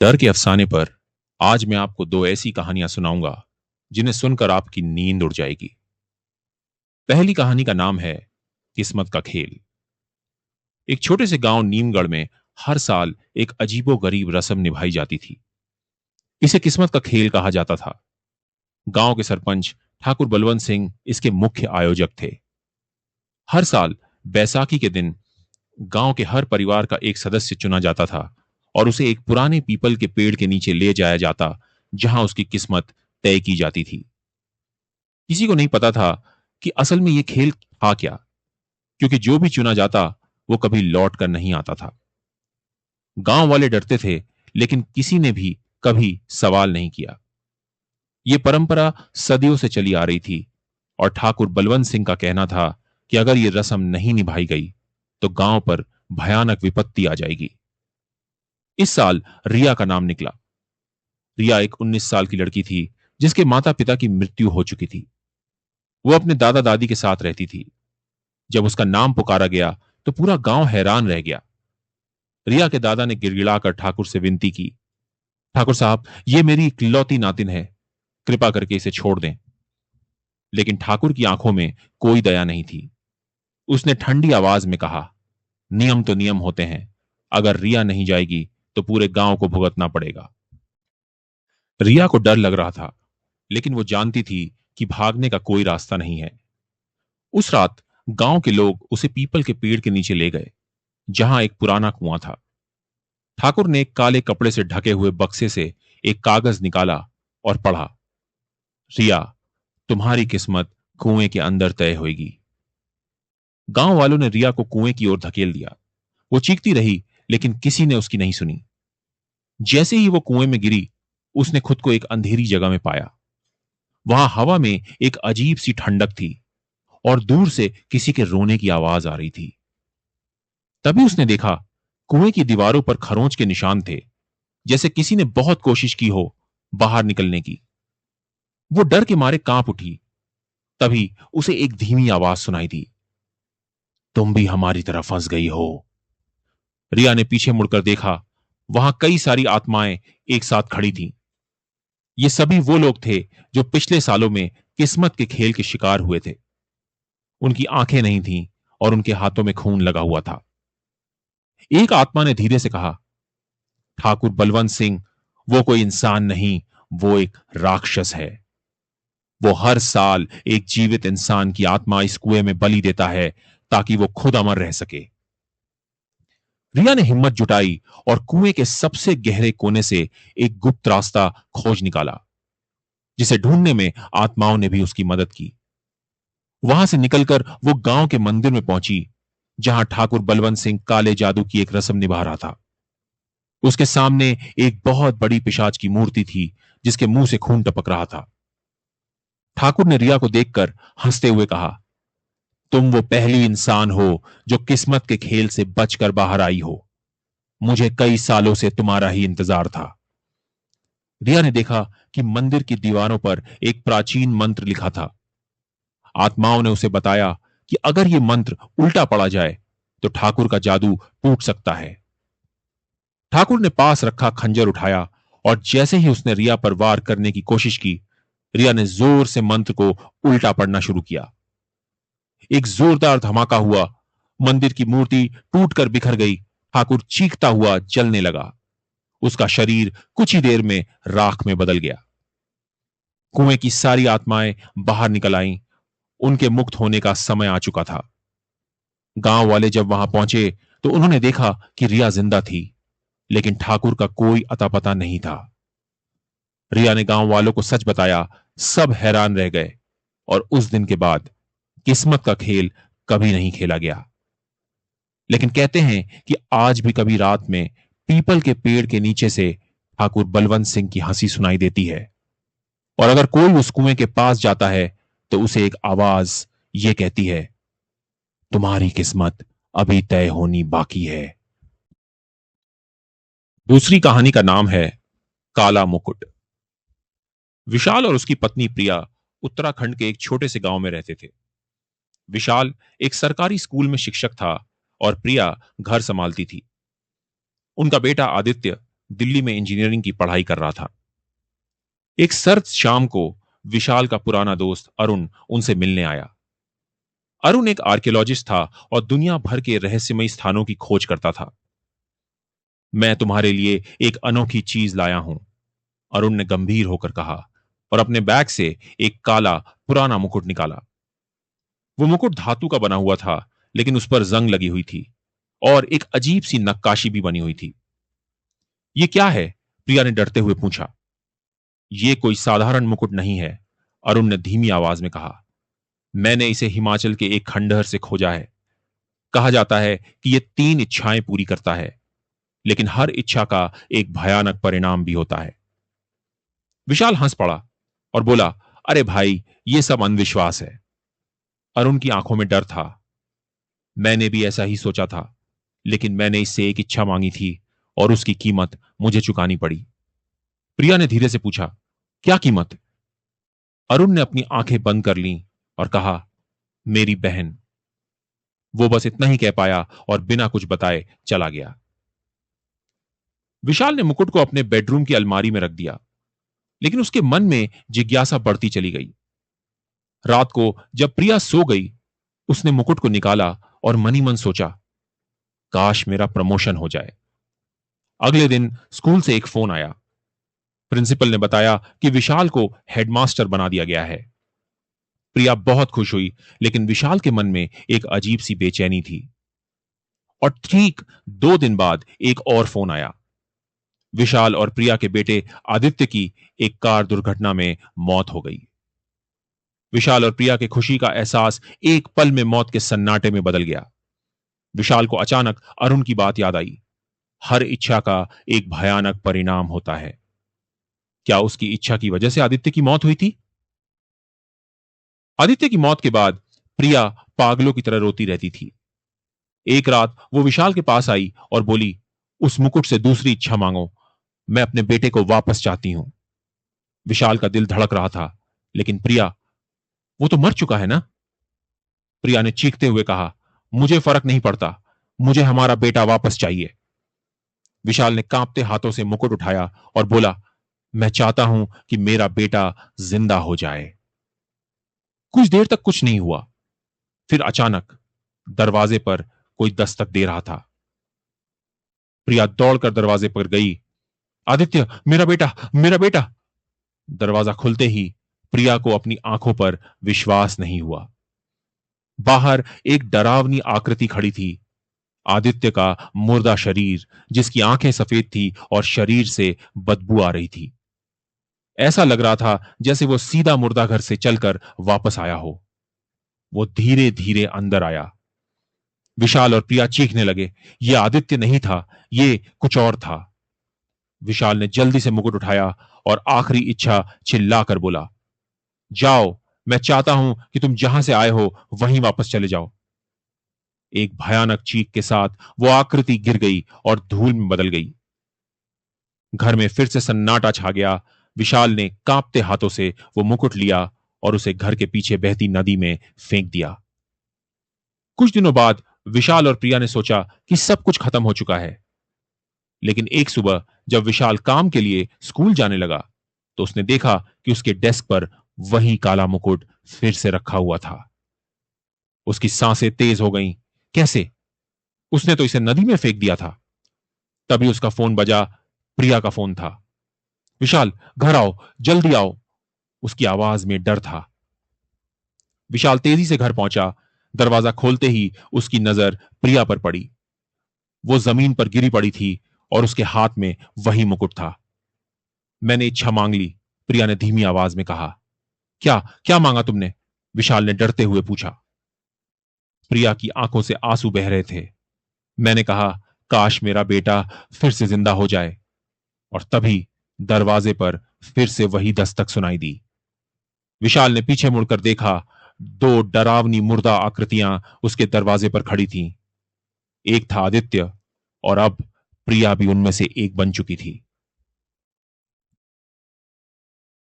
डर के अफसाने पर आज मैं आपको दो ऐसी कहानियां सुनाऊंगा जिन्हें सुनकर आपकी नींद उड़ जाएगी। पहली कहानी का नाम है किस्मत का खेल। एक छोटे से गांव नीमगढ़ में हर साल एक अजीबोगरीब रस्म निभाई जाती थी। इसे किस्मत का खेल कहा जाता था। गांव के सरपंच ठाकुर बलवंत सिंह इसके मुख्य आयोजक थे। हर साल बैसाखी के दिन गांव के हर परिवार का एक सदस्य चुना जाता था और उसे एक पुराने पीपल के पेड़ के नीचे ले जाया जाता, जहां उसकी किस्मत तय की जाती थी। किसी को नहीं पता था कि असल में यह खेल था क्या, क्योंकि जो भी चुना जाता वो कभी लौट कर नहीं आता था। गांव वाले डरते थे, लेकिन किसी ने भी कभी सवाल नहीं किया। यह परंपरा सदियों से चली आ रही थी और ठाकुर बलवंत सिंह का कहना था कि अगर यह रस्म नहीं निभाई गई तो गांव पर भयानक विपत्ति आ जाएगी। इस साल रिया का नाम निकला। रिया एक 19 साल की लड़की थी जिसके माता पिता की मृत्यु हो चुकी थी। वो अपने दादा दादी के साथ रहती थी। जब उसका नाम पुकारा गया तो पूरा गांव हैरान रह गया। रिया के दादा ने गिड़गिड़ाकर ठाकुर से विनती की, ठाकुर साहब, ये मेरी इकलौती नातिन है, कृपा करके इसे छोड़ दें। लेकिन ठाकुर की आंखों में कोई दया नहीं थी। उसने ठंडी आवाज में कहा, नियम तो नियम होते हैं, अगर रिया नहीं जाएगी तो पूरे गांव को भुगतना पड़ेगा। रिया को डर लग रहा था, लेकिन वो जानती थी कि भागने का कोई रास्ता नहीं है। उस रात गांव के लोग उसे पीपल के पेड़ के नीचे ले गए, जहां एक पुराना कुआं था। ठाकुर ने एक काले कपड़े से ढके हुए बक्से से एक कागज निकाला और पढ़ा, रिया, तुम्हारी किस्मत कुएं के अंदर तय होगी। गांव वालों ने रिया को कुएं की ओर धकेल दिया। वो चीखती रही, लेकिन किसी ने उसकी नहीं सुनी। जैसे ही वो कुएं में गिरी, उसने खुद को एक अंधेरी जगह में पाया। वहां हवा में एक अजीब सी ठंडक थी और दूर से किसी के रोने की आवाज आ रही थी। तभी उसने देखा, कुएं की दीवारों पर खरोंच के निशान थे, जैसे किसी ने बहुत कोशिश की हो बाहर निकलने की। वो डर के मारे कांप उठी। तभी उसे एक धीमी आवाज सुनाई दी, तुम भी हमारी तरह फंस गई हो। रिया ने पीछे मुड़कर देखा। वहां कई सारी आत्माएं एक साथ खड़ी थीं। ये सभी वो लोग थे जो पिछले सालों में किस्मत के खेल के शिकार हुए थे। उनकी आंखें नहीं थीं और उनके हाथों में खून लगा हुआ था। एक आत्मा ने धीरे से कहा, ठाकुर बलवंत सिंह, वो कोई इंसान नहीं, वो एक राक्षस है। वो हर साल एक जीवित इंसान की आत्मा इस कुएं में बलि देता है ताकि वो खुद अमर रह सके। रिया ने हिम्मत जुटाई और कुएं के सबसे गहरे कोने से एक गुप्त रास्ता खोज निकाला, जिसे ढूंढने में आत्माओं ने भी उसकी मदद की। वहां से निकलकर वो गांव के मंदिर में पहुंची, जहां ठाकुर बलवंत सिंह काले जादू की एक रस्म निभा रहा था। उसके सामने एक बहुत बड़ी पिशाच की मूर्ति थी, जिसके मुंह से खून टपक रहा था। ठाकुर ने रिया को देखकर हंसते हुए कहा, तुम वो पहली इंसान हो जो किस्मत के खेल से बचकर बाहर आई हो। मुझे कई सालों से तुम्हारा ही इंतजार था। रिया ने देखा कि मंदिर की दीवारों पर एक प्राचीन मंत्र लिखा था। आत्माओं ने उसे बताया कि अगर यह मंत्र उल्टा पड़ा जाए तो ठाकुर का जादू टूट सकता है। ठाकुर ने पास रखा खंजर उठाया और जैसे ही उसने रिया पर वार करने की कोशिश की, रिया ने जोर से मंत्र को उल्टा पढ़ना शुरू किया। एक जोरदार धमाका हुआ। मंदिर की मूर्ति टूटकर बिखर गई। ठाकुर चीखता हुआ जलने लगा। उसका शरीर कुछ ही देर में राख में बदल गया। कुएं की सारी आत्माएं बाहर निकल आईं। उनके मुक्त होने का समय आ चुका था। गांव वाले जब वहां पहुंचे तो उन्होंने देखा कि रिया जिंदा थी, लेकिन ठाकुर का कोई अता पता नहीं था। रिया ने गांव वालों को सच बताया। सब हैरान रह गए और उस दिन के बाद किस्मत का खेल कभी नहीं खेला गया। लेकिन कहते हैं कि आज भी कभी रात में पीपल के पेड़ के नीचे से ठाकुर बलवंत सिंह की हंसी सुनाई देती है, और अगर कोई उस कुएं के पास जाता है तो उसे एक आवाज ये कहती है, तुम्हारी किस्मत अभी तय होनी बाकी है। दूसरी कहानी का नाम है काला मुकुट। विशाल और उसकी पत्नी प्रिया उत्तराखंड के एक छोटे से गांव में रहते थे। विशाल एक सरकारी स्कूल में शिक्षक था और प्रिया घर संभालती थी। उनका बेटा आदित्य दिल्ली में इंजीनियरिंग की पढ़ाई कर रहा था। एक सर्द शाम को विशाल का पुराना दोस्त अरुण उनसे मिलने आया। अरुण एक आर्कियोलॉजिस्ट था और दुनिया भर के रहस्यमयी स्थानों की खोज करता था। मैं तुम्हारे लिए एक अनोखी चीज लाया हूं, अरुण ने गंभीर होकर कहा और अपने बैग से एक काला पुराना मुकुट निकाला। वो मुकुट धातु का बना हुआ था, लेकिन उस पर जंग लगी हुई थी और एक अजीब सी नक्काशी भी बनी हुई थी। ये क्या है? प्रिया ने डरते हुए पूछा। ये कोई साधारण मुकुट नहीं है, अरुण ने धीमी आवाज में कहा। मैंने इसे हिमाचल के एक खंडहर से खोजा है। कहा जाता है कि यह 3 इच्छाएं पूरी करता है, लेकिन हर इच्छा का एक भयानक परिणाम भी होता है। विशाल हंस पड़ा और बोला, अरे भाई, यह सब अंधविश्वास है। अरुण की आंखों में डर था। मैंने भी ऐसा ही सोचा था, लेकिन मैंने इससे एक इच्छा मांगी थी और उसकी कीमत मुझे चुकानी पड़ी। प्रिया ने धीरे से पूछा, क्या कीमत? अरुण ने अपनी आंखें बंद कर लीं और कहा, मेरी बहन। वो बस इतना ही कह पाया और बिना कुछ बताए चला गया। विशाल ने मुकुट को अपने बेडरूम की अलमारी में रख दिया, लेकिन उसके मन में जिज्ञासा बढ़ती चली गई। रात को जब प्रिया सो गई, उसने मुकुट को निकाला और मनी मन सोचा, काश मेरा प्रमोशन हो जाए। अगले दिन स्कूल से एक फोन आया। प्रिंसिपल ने बताया कि विशाल को हेडमास्टर बना दिया गया है। प्रिया बहुत खुश हुई, लेकिन विशाल के मन में एक अजीब सी बेचैनी थी। और ठीक 2 दिन बाद एक और फोन आया। विशाल और प्रिया के बेटे आदित्य की एक कार दुर्घटना में मौत हो गई। विशाल और प्रिया की खुशी का एहसास एक पल में मौत के सन्नाटे में बदल गया। विशाल को अचानक अरुण की बात याद आई। हर इच्छा का एक भयानक परिणाम होता है। क्या उसकी इच्छा की वजह से आदित्य की मौत हुई थी? आदित्य की मौत के बाद प्रिया पागलों की तरह रोती रहती थी। एक रात वो विशाल के पास आई और बोली, उस मुकुट से दूसरी इच्छा मांगो, मैं अपने बेटे को वापस चाहती हूं। विशाल का दिल धड़क रहा था, लेकिन प्रिया, वो तो मर चुका है ना? प्रिया ने चीखते हुए कहा, मुझे फर्क नहीं पड़ता, मुझे हमारा बेटा वापस चाहिए। विशाल ने कांपते हाथों से मुकुट उठाया और बोला, मैं चाहता हूं कि मेरा बेटा जिंदा हो जाए। कुछ देर तक कुछ नहीं हुआ। फिर अचानक दरवाजे पर कोई दस्तक दे रहा था। प्रिया दौड़कर दरवाजे पर गई। आदित्य, मेरा बेटा, मेरा बेटा। दरवाजा खुलते ही प्रिया को अपनी आंखों पर विश्वास नहीं हुआ। बाहर एक डरावनी आकृति खड़ी थी। आदित्य का मुर्दा शरीर, जिसकी आंखें सफेद थी और शरीर से बदबू आ रही थी। ऐसा लग रहा था जैसे वो सीधा मुर्दा घर से चलकर वापस आया हो। वो धीरे धीरे अंदर आया। विशाल और प्रिया चीखने लगे, ये आदित्य नहीं था, ये कुछ और था। विशाल ने जल्दी से मुकुट उठाया और आखिरी इच्छा चिल्लाकर बोला, जाओ, मैं चाहता हूं कि तुम जहां से आए हो वहीं वापस चले जाओ। एक भयानक चीख के साथ वो आकृति गिर गई और धूल में बदल गई। घर में फिर से सन्नाटा छा गया। विशाल ने कांपते हाथों से वो मुकुट लिया और उसे घर के पीछे बहती नदी में फेंक दिया। कुछ दिनों बाद विशाल और प्रिया ने सोचा कि सब कुछ खत्म हो चुका है। लेकिन एक सुबह जब विशाल काम के लिए स्कूल जाने लगा, तो उसने देखा कि उसके डेस्क पर वही काला मुकुट फिर से रखा हुआ था। उसकी सांसें तेज हो गईं। कैसे? उसने तो इसे नदी में फेंक दिया था। तभी उसका फोन बजा। प्रिया का फोन था। विशाल, घर आओ, जल्दी आओ। उसकी आवाज में डर था। विशाल तेजी से घर पहुंचा। दरवाजा खोलते ही उसकी नजर प्रिया पर पड़ी। वो जमीन पर गिरी पड़ी थी और उसके हाथ में वही मुकुट था। मैंने इच्छा मांग ली, प्रिया ने धीमी आवाज में कहा। क्या क्या मांगा तुमने? विशाल ने डरते हुए पूछा। प्रिया की आंखों से आंसू बह रहे थे। मैंने कहा, काश मेरा बेटा फिर से जिंदा हो जाए। और तभी दरवाजे पर फिर से वही दस्तक सुनाई दी। विशाल ने पीछे मुड़कर देखा। 2 डरावनी मुर्दा आकृतियां उसके दरवाजे पर खड़ी थीं। एक था आदित्य और अब प्रिया भी उनमें से एक बन चुकी थी।